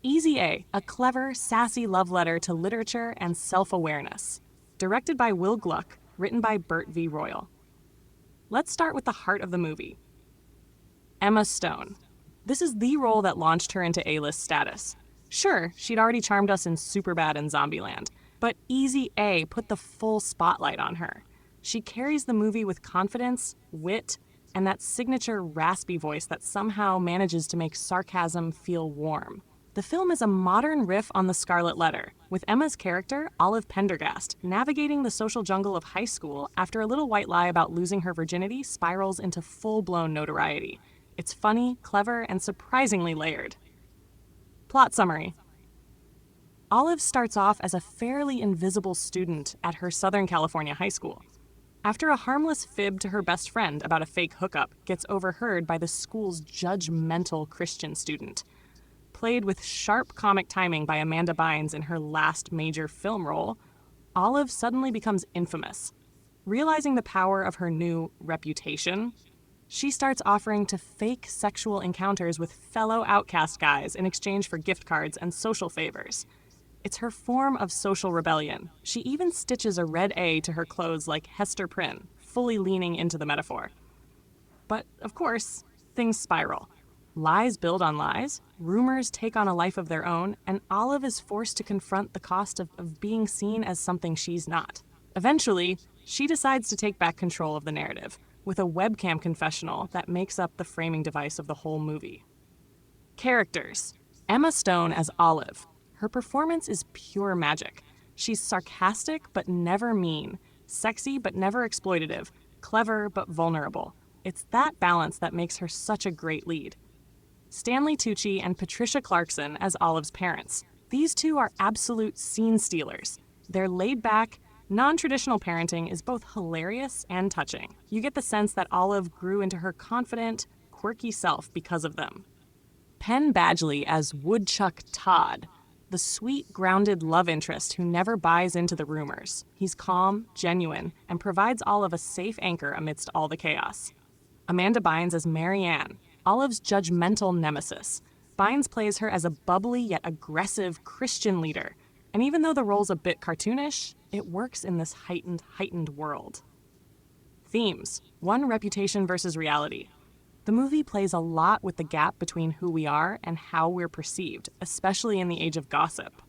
Easy A clever, sassy love letter to literature and self-awareness. Directed by Will Gluck, written by Burt V. Royal. Let's start with the heart of the movie. Emma Stone. This is the role that launched her into A-list status. Sure, she'd already charmed us in Superbad and Zombieland, but Easy A put the full spotlight on her. She carries the movie with confidence, wit, and that signature raspy voice that somehow manages to make sarcasm feel warm. The film is a modern riff on The Scarlet Letter, with Emma's character, Olive Pendergast, navigating the social jungle of high school after a little white lie about losing her virginity spirals into full-blown notoriety. It's funny, clever, and surprisingly layered. Plot summary. Olive starts off as a fairly invisible student at her Southern California high school. After a harmless fib to her best friend about a fake hookup gets overheard by the school's judgmental Christian student, played with sharp comic timing by Amanda Bynes in her last major film role, Olive suddenly becomes infamous. Realizing the power of her new reputation, she starts offering to fake sexual encounters with fellow outcast guys in exchange for gift cards and social favors. It's her form of social rebellion. She even stitches a red A to her clothes like Hester Prynne, fully leaning into the metaphor. But, of course, things spiral. Lies build on lies, rumors take on a life of their own, and Olive is forced to confront the cost of being seen as something she's not. Eventually, she decides to take back control of the narrative, with a webcam confessional that makes up the framing device of the whole movie. Characters. Emma Stone as Olive. Her performance is pure magic. She's sarcastic but never mean, sexy but never exploitative, clever but vulnerable. It's that balance that makes her such a great lead. Stanley Tucci and Patricia Clarkson as Olive's parents. These two are absolute scene stealers. Their laid-back, non-traditional parenting is both hilarious and touching. You get the sense that Olive grew into her confident, quirky self because of them. Penn Badgley as Woodchuck Todd, the sweet, grounded love interest who never buys into the rumors. He's calm, genuine, and provides Olive a safe anchor amidst all the chaos. Amanda Bynes as Marianne, Olive's judgmental nemesis. Bynes plays her as a bubbly yet aggressive Christian leader, and even though the role's a bit cartoonish, it works in this heightened world. Themes. 1. Reputation versus reality. The movie plays a lot with the gap between who we are and how we're perceived, especially in the age of gossip.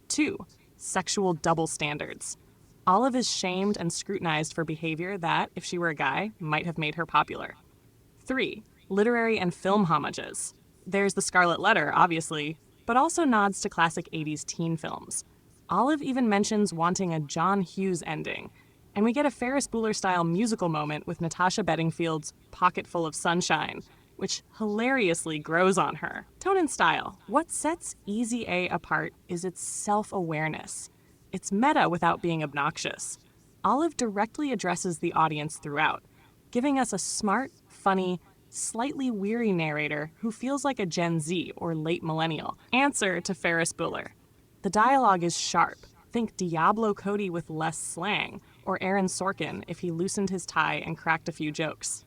2. Sexual double standards. Olive is shamed and scrutinized for behavior that, if she were a guy, might have made her popular. 3. Literary and film homages. There's The Scarlet Letter, obviously, but also nods to classic 80s teen films. Olive even mentions wanting a John Hughes ending, and we get a Ferris Bueller-style musical moment with Natasha Bedingfield's Pocket Full of Sunshine, which hilariously grows on her. Tone and style. What sets Easy A apart is its self-awareness. It's meta without being obnoxious. Olive directly addresses the audience throughout, giving us a smart, funny, slightly weary narrator who feels like a Gen Z or late millennial answer to Ferris Bueller. The dialogue is sharp. Think Diablo Cody with less slang, or Aaron Sorkin if he loosened his tie and cracked a few jokes.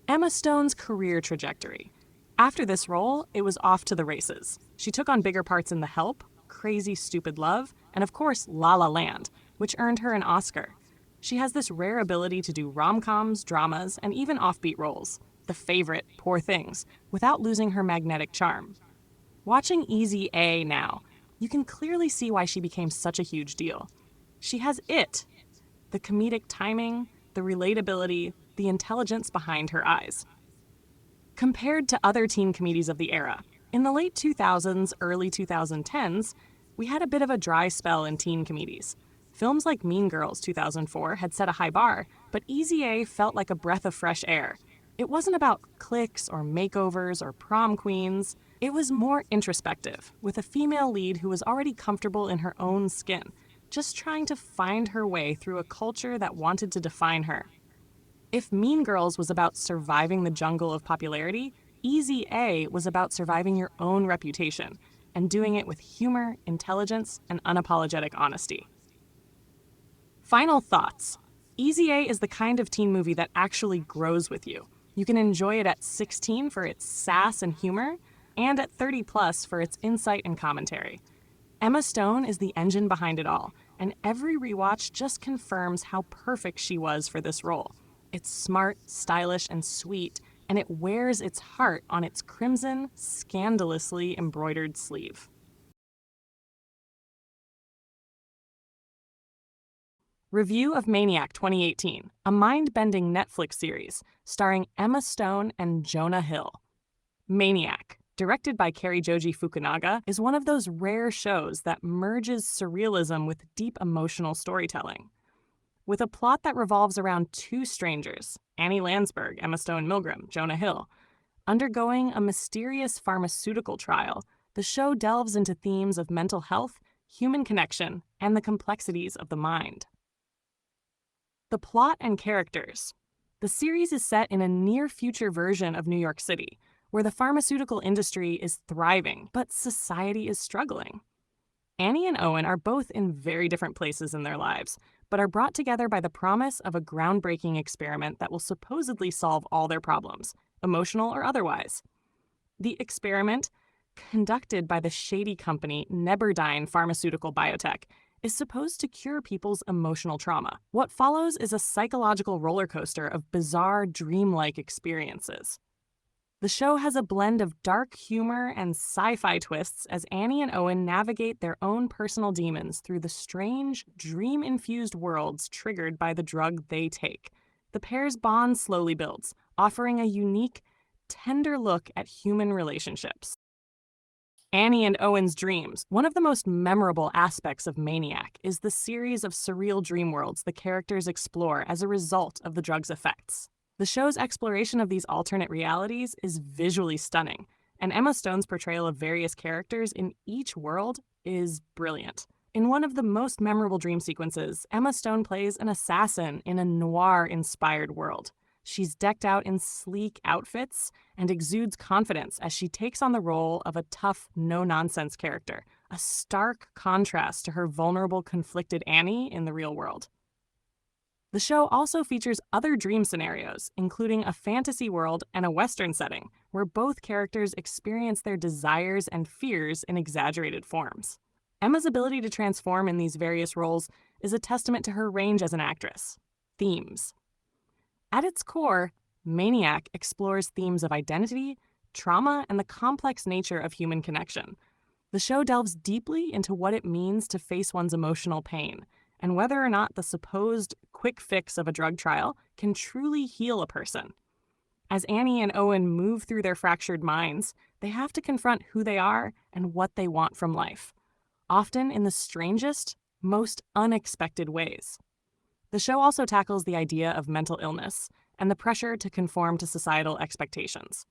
Emma Stone's career trajectory. After this role, it was off to the races. She took on bigger parts in The Help, Crazy Stupid Love, and of course La La Land, which earned her an Oscar. She has this rare ability to do rom-coms, dramas, and even offbeat roles. The favorite, Poor Things, without losing her magnetic charm. Watching Easy A now, you can clearly see why she became such a huge deal. She has it. The comedic timing, the relatability, the intelligence behind her eyes. Compared to other teen comedies of the era, in the late 2000s, early 2010s, we had a bit of a dry spell in teen comedies. Films like Mean Girls 2004 had set a high bar, but Easy A felt like a breath of fresh air. It wasn't about cliques or makeovers or prom queens. It was more introspective, with a female lead who was already comfortable in her own skin, just trying to find her way through a culture that wanted to define her. If Mean Girls was about surviving the jungle of popularity, Easy A was about surviving your own reputation and doing it with humor, intelligence, and unapologetic honesty. Final thoughts. Easy A is the kind of teen movie that actually grows with you. You can enjoy it at 16 for its sass and humor, and at 30 plus for its insight and commentary. Emma Stone is the engine behind it all, and every rewatch just confirms how perfect she was for this role. It's smart, stylish, and sweet, and it wears its heart on its crimson, scandalously embroidered sleeve. Review of Maniac 2018, a mind-bending Netflix series starring Emma Stone and Jonah Hill. Maniac, directed by Cary Joji Fukunaga, is one of those rare shows that merges surrealism with deep emotional storytelling. With a plot that revolves around two strangers, Annie Landsberg, Emma Stone Milgram, Jonah Hill, undergoing a mysterious pharmaceutical trial, the show delves into themes of mental health, human connection, and the complexities of the mind. The plot and characters. The series is set in a near-future version of New York City, where the pharmaceutical industry is thriving, but society is struggling. Annie and Owen are both in very different places in their lives, but are brought together by the promise of a groundbreaking experiment that will supposedly solve all their problems, emotional or otherwise. The experiment, conducted by the shady company Neberdyne Pharmaceutical Biotech, is supposed to cure people's emotional trauma. What follows is a psychological roller coaster of bizarre, dreamlike experiences. The show has a blend of dark humor and sci-fi twists as Annie and Owen navigate their own personal demons through the strange, dream-infused worlds triggered by the drug they take. The pair's bond slowly builds, offering a unique, tender look at human relationships. Annie and Owen's dreams. One of the most memorable aspects of Maniac is the series of surreal dream worlds the characters explore as a result of the drug's effects. The show's exploration of these alternate realities is visually stunning, and Emma Stone's portrayal of various characters in each world is brilliant. In one of the most memorable dream sequences, Emma Stone plays an assassin in a noir-inspired world. She's decked out in sleek outfits and exudes confidence as she takes on the role of a tough, no-nonsense character, a stark contrast to her vulnerable, conflicted Annie in the real world. The show also features other dream scenarios, including a fantasy world and a Western setting, where both characters experience their desires and fears in exaggerated forms. Emma's ability to transform in these various roles is a testament to her range as an actress. Themes. At its core, Maniac explores themes of identity, trauma, and the complex nature of human connection. The show delves deeply into what it means to face one's emotional pain, and whether or not the supposed quick fix of a drug trial can truly heal a person. As Annie and Owen move through their fractured minds, they have to confront who they are and what they want from life, often in the strangest, most unexpected ways. The show also tackles the idea of mental illness and the pressure to conform to societal expectations.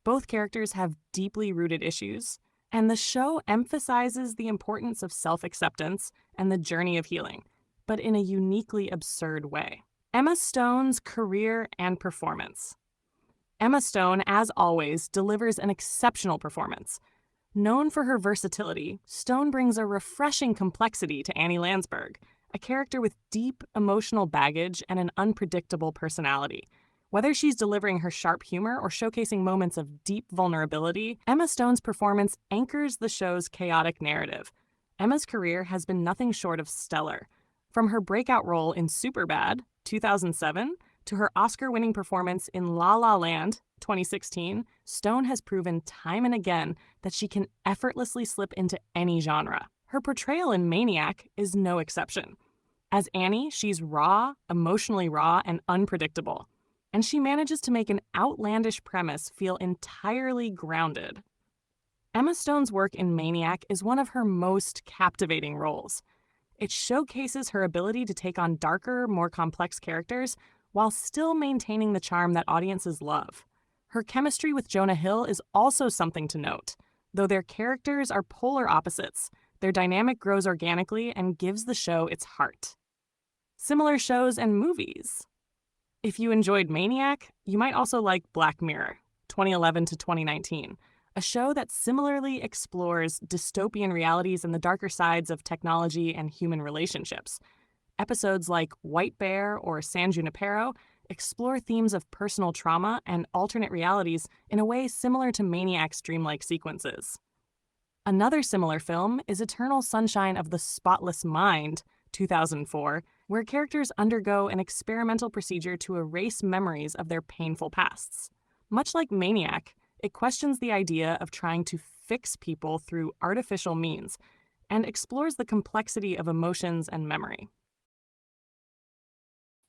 Both characters have deeply rooted issues, and the show emphasizes the importance of self-acceptance and the journey of healing, but in a uniquely absurd way. Emma Stone's career and performance. Emma Stone, as always, delivers an exceptional performance. Known for her versatility, Stone brings a refreshing complexity to Annie Landsberg, a character with deep emotional baggage and an unpredictable personality. Whether she's delivering her sharp humor or showcasing moments of deep vulnerability, Emma Stone's performance anchors the show's chaotic narrative. Emma's career has been nothing short of stellar. From her breakout role in Superbad, 2007, to her Oscar-winning performance in La La Land, 2016, Stone has proven time and again that she can effortlessly slip into any genre. Her portrayal in Maniac is no exception. As Annie, she's emotionally raw, and unpredictable. And she manages to make an outlandish premise feel entirely grounded. Emma Stone's work in Maniac is one of her most captivating roles. It showcases her ability to take on darker, more complex characters while still maintaining the charm that audiences love. Her chemistry with Jonah Hill is also something to note. Though their characters are polar opposites, their dynamic grows organically and gives the show its heart. Similar shows and movies. If you enjoyed Maniac, you might also like Black Mirror, 2011 to 2019, a show that similarly explores dystopian realities and the darker sides of technology and human relationships. Episodes like White Bear or San Junipero explore themes of personal trauma and alternate realities in a way similar to Maniac's dreamlike sequences. Another similar film is Eternal Sunshine of the Spotless Mind, 2004, where characters undergo an experimental procedure to erase memories of their painful pasts. Much like Maniac, it questions the idea of trying to fix people through artificial means and explores the complexity of emotions and memory.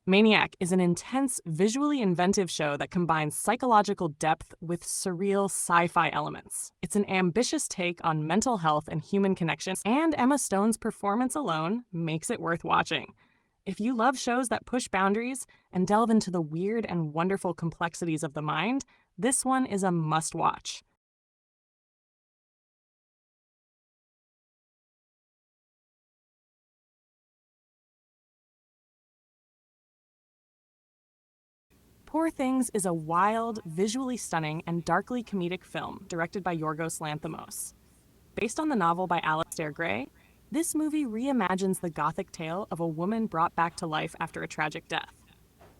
Maniac is an intense, visually inventive show that combines psychological depth with surreal sci-fi elements. It's an ambitious take on mental health and human connections, and Emma Stone's performance alone makes it worth watching. If you love shows that push boundaries and delve into the weird and wonderful complexities of the mind, this one is a must-watch. Poor Things is a wild, visually stunning, and darkly comedic film directed by Yorgos Lanthimos. Based on the novel by Alistair Gray, this movie reimagines the gothic tale of a woman brought back to life after a tragic death.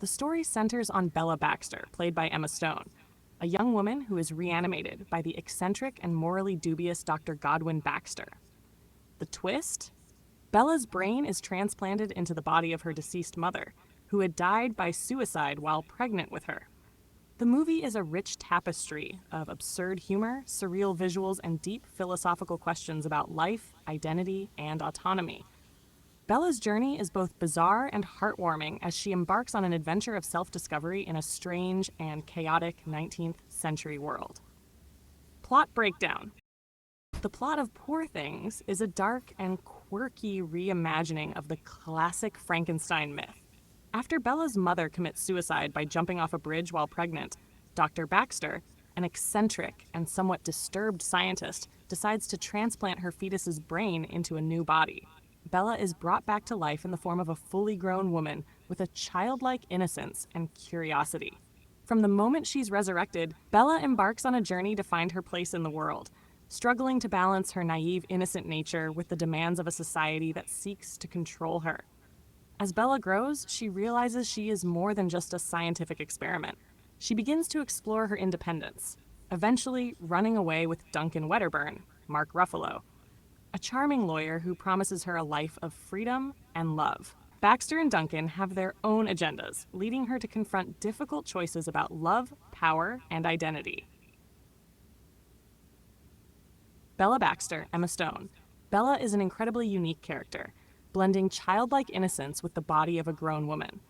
The story centers on Bella Baxter, played by Emma Stone, a young woman who is reanimated by the eccentric and morally dubious Dr. Godwin Baxter. The twist? Bella's brain is transplanted into the body of her deceased mother, who had died by suicide while pregnant with her. The movie is a rich tapestry of absurd humor, surreal visuals, and deep philosophical questions about life, identity, and autonomy. Bella's journey is both bizarre and heartwarming as she embarks on an adventure of self-discovery in a strange and chaotic 19th century world. Plot breakdown. The plot of Poor Things is a dark and quirky reimagining of the classic Frankenstein myth. After Bella's mother commits suicide by jumping off a bridge while pregnant, Dr. Baxter, an eccentric and somewhat disturbed scientist, decides to transplant her fetus's brain into a new body. Bella is brought back to life in the form of a fully grown woman with a childlike innocence and curiosity. From the moment she's resurrected, Bella embarks on a journey to find her place in the world, struggling to balance her naive, innocent nature with the demands of a society that seeks to control her. As Bella grows, she realizes she is more than just a scientific experiment. She begins to explore her independence, eventually running away with Duncan Wedderburn, Mark Ruffalo, a charming lawyer who promises her a life of freedom and love. Baxter and Duncan have their own agendas, leading her to confront difficult choices about love, power, and identity. Bella Baxter, Emma Stone. Bella is an incredibly unique character, blending childlike innocence with the body of a grown woman.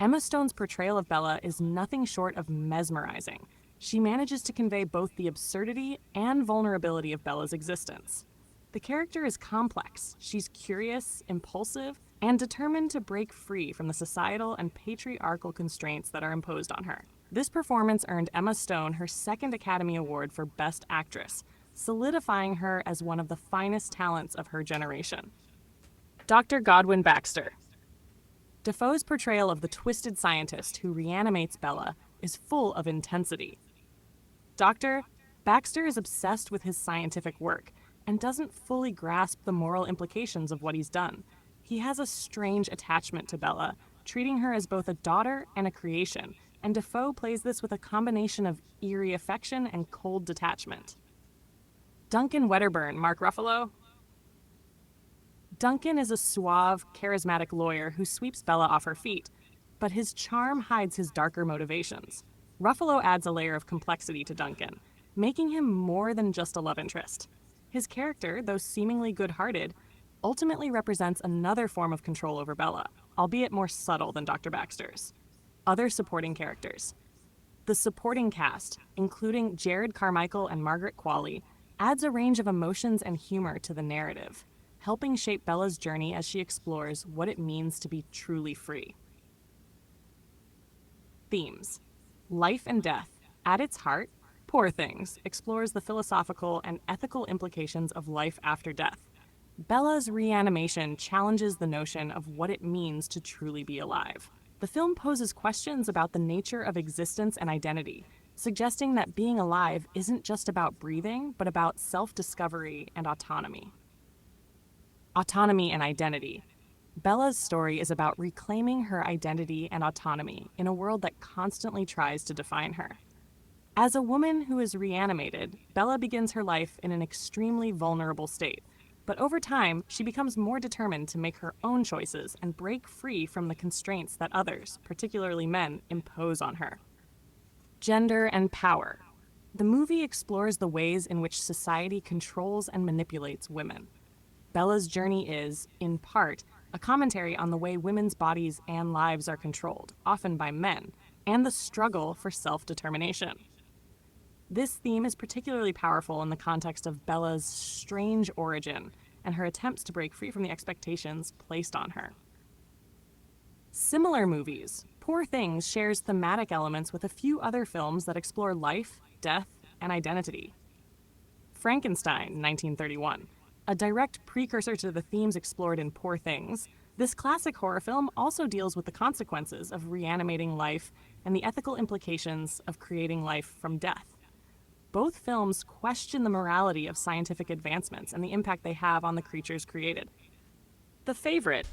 Emma Stone's portrayal of Bella is nothing short of mesmerizing. She manages to convey both the absurdity and vulnerability of Bella's existence. The character is complex. She's curious, impulsive, and determined to break free from the societal and patriarchal constraints that are imposed on her. This performance earned Emma Stone her second Academy Award for Best Actress, solidifying her as one of the finest talents of her generation. Dr. Godwin Baxter. Defoe's portrayal of the twisted scientist who reanimates Bella is full of intensity. Dr. Baxter is obsessed with his scientific work and doesn't fully grasp the moral implications of what he's done. He has a strange attachment to Bella, treating her as both a daughter and a creation, and Defoe plays this with a combination of eerie affection and cold detachment. Duncan Wedderburn, Mark Ruffalo. Duncan is a suave, charismatic lawyer who sweeps Bella off her feet, but his charm hides his darker motivations. Ruffalo adds a layer of complexity to Duncan, making him more than just a love interest. His character, though seemingly good-hearted, ultimately represents another form of control over Bella, albeit more subtle than Dr. Baxter's. Other supporting characters. The supporting cast, including Jared Carmichael and Margaret Qualley, adds a range of emotions and humor to the narrative, helping shape Bella's journey as she explores what it means to be truly free. Themes. Life and death. At its heart, Poor Things explores the philosophical and ethical implications of life after death. Bella's reanimation challenges the notion of what it means to truly be alive. The film poses questions about the nature of existence and identity, suggesting that being alive isn't just about breathing, but about self-discovery and autonomy. Autonomy and identity. Bella's story is about reclaiming her identity and autonomy in a world that constantly tries to define her. As a woman who is reanimated, Bella begins her life in an extremely vulnerable state. But over time, she becomes more determined to make her own choices and break free from the constraints that others, particularly men, impose on her. Gender and power. The movie explores the ways in which society controls and manipulates women. Bella's journey is, in part, a commentary on the way women's bodies and lives are controlled, often by men, and the struggle for self-determination. This theme is particularly powerful in the context of Bella's strange origin and her attempts to break free from the expectations placed on her. Similar movies, Poor Things shares thematic elements with a few other films that explore life, death, and identity. Frankenstein, 1931, a direct precursor to the themes explored in Poor Things, this classic horror film also deals with the consequences of reanimating life and the ethical implications of creating life from death. Both films question the morality of scientific advancements and the impact they have on the creatures created. The Favorite,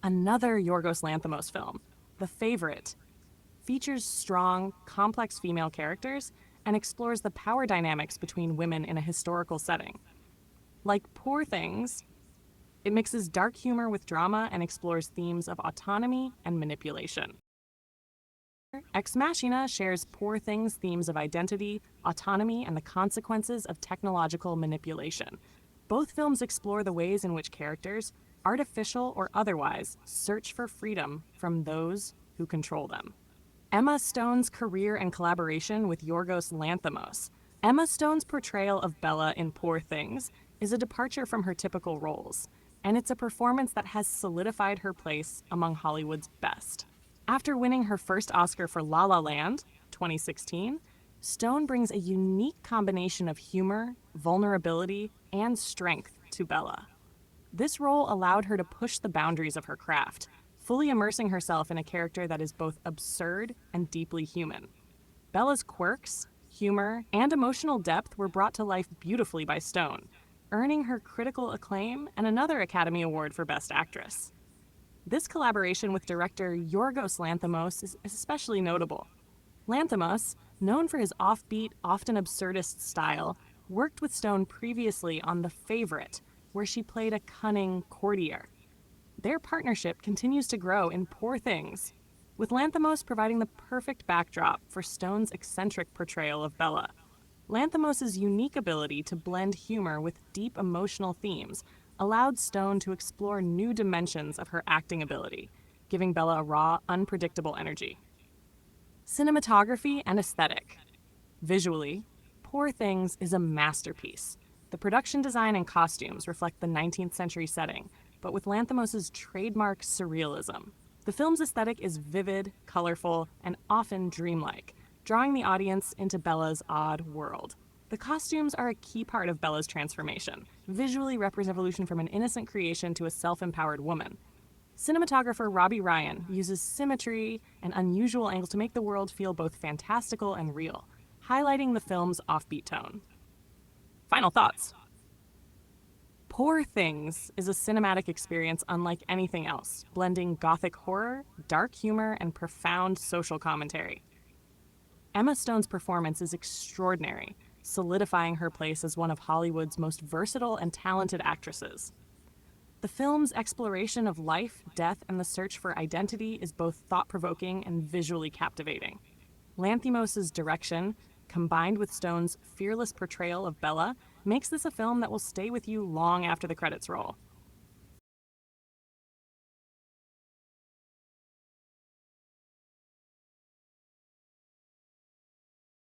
another Yorgos Lanthimos film, The Favorite, features strong, complex female characters and explores the power dynamics between women in a historical setting. Like Poor Things, it mixes dark humor with drama and explores themes of autonomy and manipulation. Ex Machina shares Poor Things' themes of identity, autonomy, and the consequences of technological manipulation. Both films explore the ways in which characters, artificial or otherwise, search for freedom from those who control them. Emma Stone's career and collaboration with Yorgos Lanthimos. Emma Stone's portrayal of Bella in Poor Things is a departure from her typical roles, and it's a performance that has solidified her place among Hollywood's best. After winning her first Oscar for La La Land, 2016, Stone brings a unique combination of humor, vulnerability, and strength to Bella. This role allowed her to push the boundaries of her craft, fully immersing herself in a character that is both absurd and deeply human. Bella's quirks, humor, and emotional depth were brought to life beautifully by Stone, earning her critical acclaim and another Academy Award for Best Actress. This collaboration with director Yorgos Lanthimos is especially notable. Lanthimos, known for his offbeat, often absurdist style, worked with Stone previously on The Favorite, where she played a cunning courtier. Their partnership continues to grow in Poor Things, with Lanthimos providing the perfect backdrop for Stone's eccentric portrayal of Bella. Lanthimos' unique ability to blend humor with deep emotional themes allowed Stone to explore new dimensions of her acting ability, giving Bella a raw, unpredictable energy. Cinematography and aesthetic. Visually, Poor Things is a masterpiece. The production design and costumes reflect the 19th century setting, but with Lanthimos' trademark surrealism. The film's aesthetic is vivid, colorful, and often dreamlike, drawing the audience into Bella's odd world. The costumes are a key part of Bella's transformation, visually represent evolution from an innocent creation to a self-empowered woman. Cinematographer Robbie Ryan uses symmetry and unusual angles to make the world feel both fantastical and real, highlighting the film's offbeat tone. Final thoughts. Poor Things is a cinematic experience unlike anything else, blending gothic horror, dark humor, and profound social commentary. Emma Stone's performance is extraordinary, solidifying her place as one of Hollywood's most versatile and talented actresses. The film's exploration of life, death, and the search for identity is both thought-provoking and visually captivating. Lanthimos' direction, combined with Stone's fearless portrayal of Bella, makes this a film that will stay with you long after the credits roll.